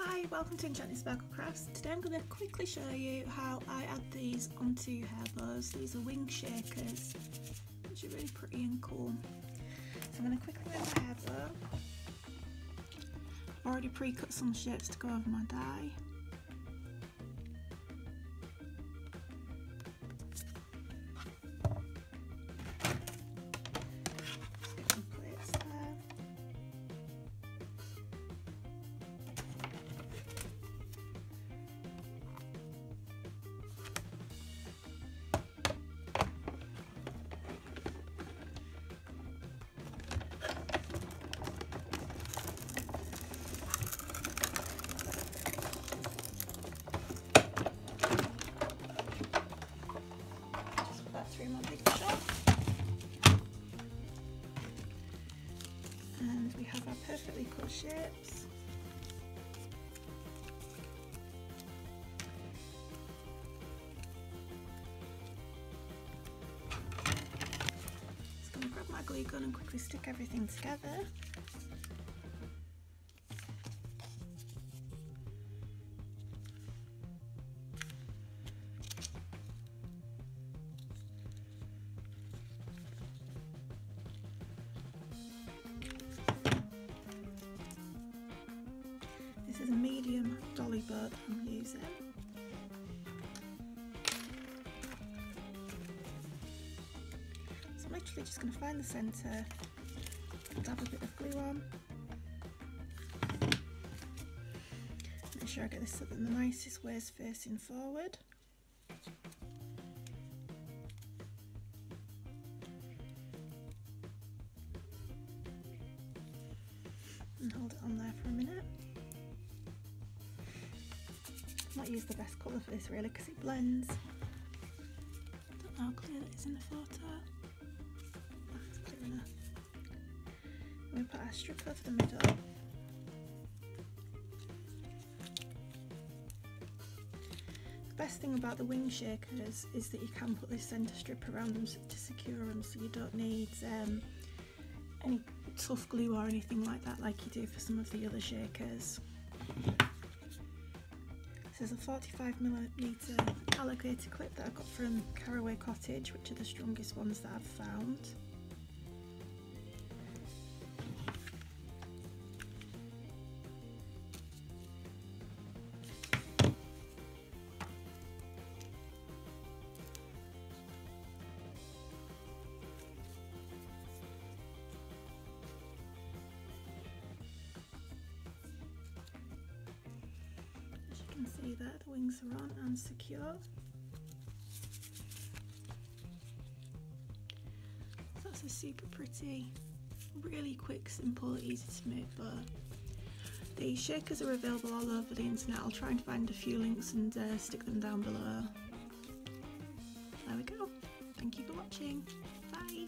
Hi, welcome to Enchanted Sparkle Crafts. Today I'm going to quickly show you how I add these onto hair bows. These are wing shakers, which are really pretty and cool. So I'm going to quickly make my hair bow. I've already pre-cut some shapes to go over my dye. Through my big shot, and we have our perfectly cut shapes. Just going to grab my glue gun and quickly stick everything together. This is a medium dolly boat that I'm using. So I'm literally just going to find the centre, dab a bit of glue on, make sure I get this so that the nicest way is facing forward. And hold it on there for a minute. I've not used the best colour for this really because it blends. Don't know how clear that is in the photo. That's clear enough. I'm going to put our strip over the middle. The best thing about the wing shakers is that you can put this centre strip around them to secure them, so you don't need any tough glue or anything like that like you do for some of the other shakers. This is a 45mm alligator clip that I got from Caraway Cottage, which are the strongest ones that I've found. You can see that the wings are on and secure. So that's a super pretty, really quick, simple, easy to make bow. The shakers are available all over the internet. I'll try and find a few links and stick them down below. There we go. Thank you for watching. Bye.